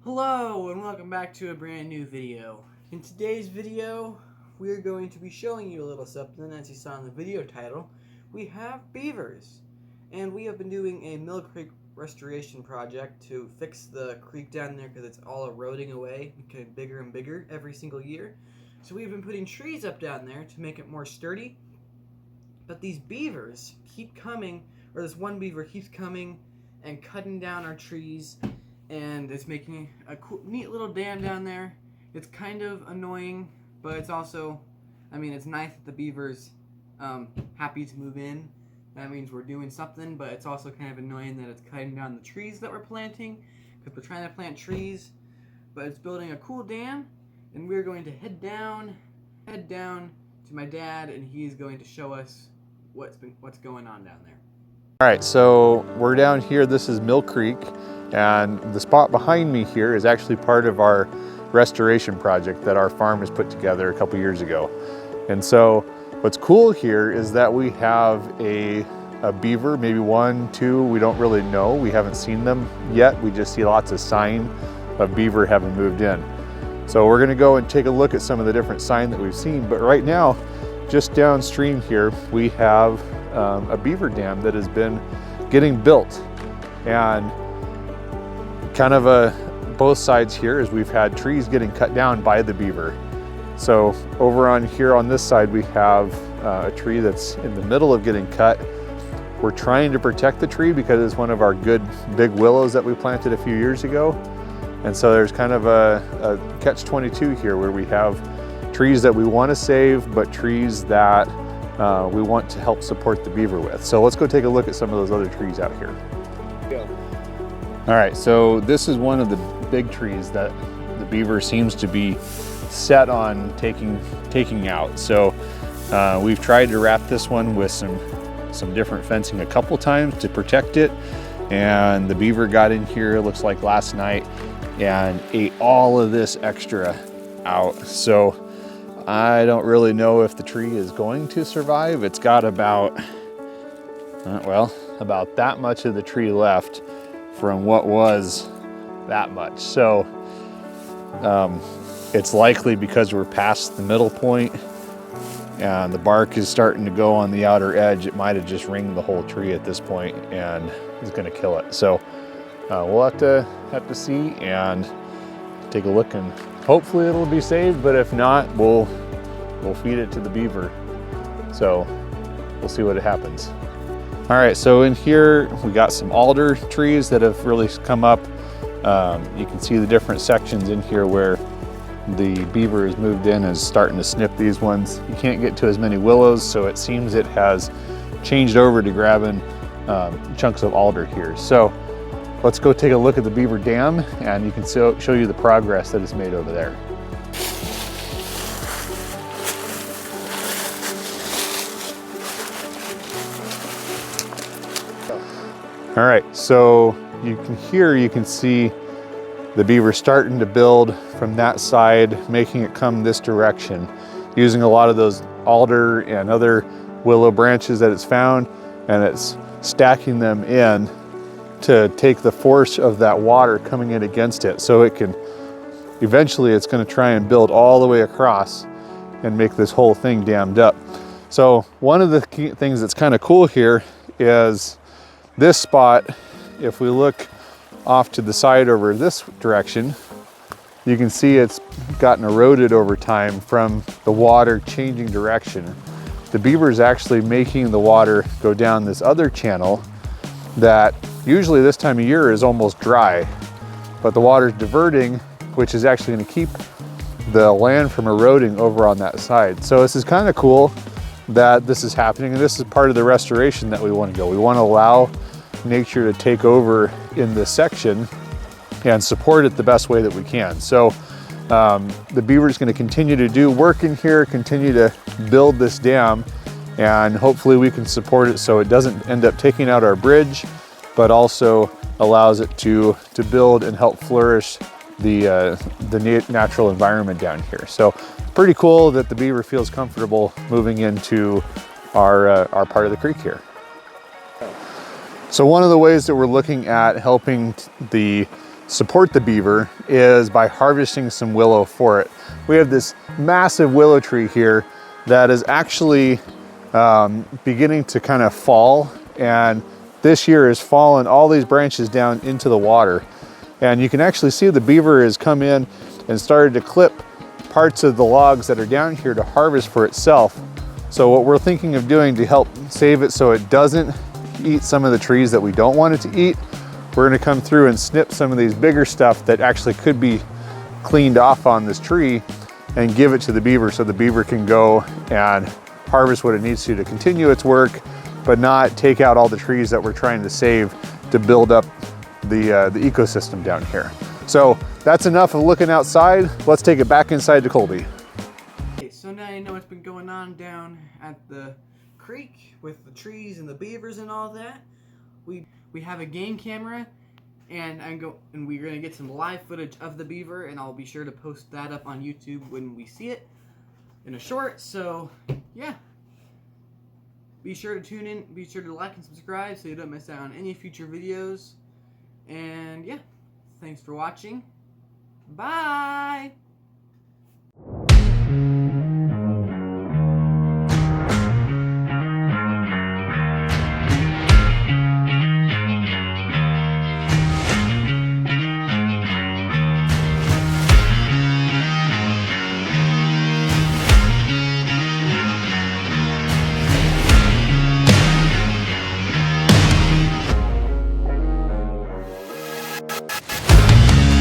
Hello and welcome back to a brand new video. In today's video, we're going to be showing you a little something. As you saw in the video title, we have beavers. And we have been doing a Mill Creek restoration project to fix the creek down there because it's all eroding away, getting bigger and bigger every single year. So we've been putting trees up down there to make it more sturdy. But these beavers keep coming, or this one beaver keeps coming and cutting down our trees, and it's making a cool, neat little dam down there. It's kind of annoying, but it's also, it's nice that the beaver's happy to move in. That means we're doing something, but it's also kind of annoying that it's cutting down the trees that we're planting, because we're trying to plant trees, but it's building a cool dam, and we're going to head down to my dad, and he's going to show us what's going on down there. All right, so we're down here. This is Mill Creek, and the spot behind me here is actually part of our restoration project that our farm has put together a couple years ago. And so what's cool here is that we have a beaver, maybe one, two, we don't really know. We haven't seen them yet. We just see lots of sign of beaver having moved in. So we're gonna go and take a look at some of the different sign that we've seen. But right now, just downstream here, we have a beaver dam that has been getting built. And kind of both sides here is we've had trees getting cut down by the beaver. So over on here on this side, we have a tree that's in the middle of getting cut. We're trying to protect the tree because it's one of our good big willows that we planted a few years ago. And so there's kind of a catch-22 here where we have trees that we want to save, but trees that we want to help support the beaver with. So let's go take a look at some of those other trees out here. All right, so this is one of the big trees that the beaver seems to be set on taking out. So we've tried to wrap this one with some different fencing a couple times to protect it. And the beaver got in here, looks like last night, and ate all of this extra out. So I don't really know if the tree is going to survive. It's got about that much of the tree left from what was that much. So it's likely because we're past the middle point and the bark is starting to go on the outer edge, it might have just ringed the whole tree at this point and is gonna kill it. So we'll have to see and take a look, and hopefully it'll be saved, but if not, we'll feed it to the beaver. So we'll see what happens. All right, so in here we got some alder trees that have really come up. You can see the different sections in here where the beaver has moved in and is starting to snip these ones. You can't get to as many willows, so it seems it has changed over to grabbing chunks of alder here. So let's go take a look at the beaver dam, and you can show you the progress that is made over there. All right, so you can see the beaver starting to build from that side, making it come this direction, using a lot of those alder and other willow branches that it's found, and it's stacking them in to take the force of that water coming in against it. So it can, eventually it's gonna try and build all the way across and make this whole thing dammed up. So one of the key things that's kind of cool here is this spot. If we look off to the side over this direction, you can see it's gotten eroded over time from the water changing direction. The beaver is actually making the water go down this other channel that usually this time of year is almost dry, but the water is diverting, which is actually going to keep the land from eroding over on that side. So this is kind of cool that this is happening, and this is part of the restoration that we want to go. We want to allow nature to take over in this section and support it the best way that we can. So the beaver is going to continue to do work in here, continue to build this dam, and hopefully we can support it so it doesn't end up taking out our bridge, but also allows it to build and help flourish the natural environment down here. So pretty cool that the beaver feels comfortable moving into our part of the creek here. So one of the ways that we're looking at helping the support the beaver is by harvesting some willow for it. We have this massive willow tree here that is actually beginning to kind of fall, and this year has fallen all these branches down into the water. And you can actually see the beaver has come in and started to clip parts of the logs that are down here to harvest for itself. So what we're thinking of doing to help save it so it doesn't eat some of the trees that we don't want it to eat, we're gonna come through and snip some of these bigger stuff that actually could be cleaned off on this tree and give it to the beaver so the beaver can go and harvest what it needs to continue its work, but not take out all the trees that we're trying to save to build up the ecosystem down here. So that's enough of looking outside. Let's take it back inside to Colby. Okay, so now you know what's been going on down at the creek with the trees and the beavers and all that. We have a game camera, and we're gonna get some live footage of the beaver, and I'll be sure to post that up on YouTube when we see it in a short. So yeah, be sure to tune in, be sure to like and subscribe so you don't miss out on any future videos. And yeah, thanks for watching. Bye!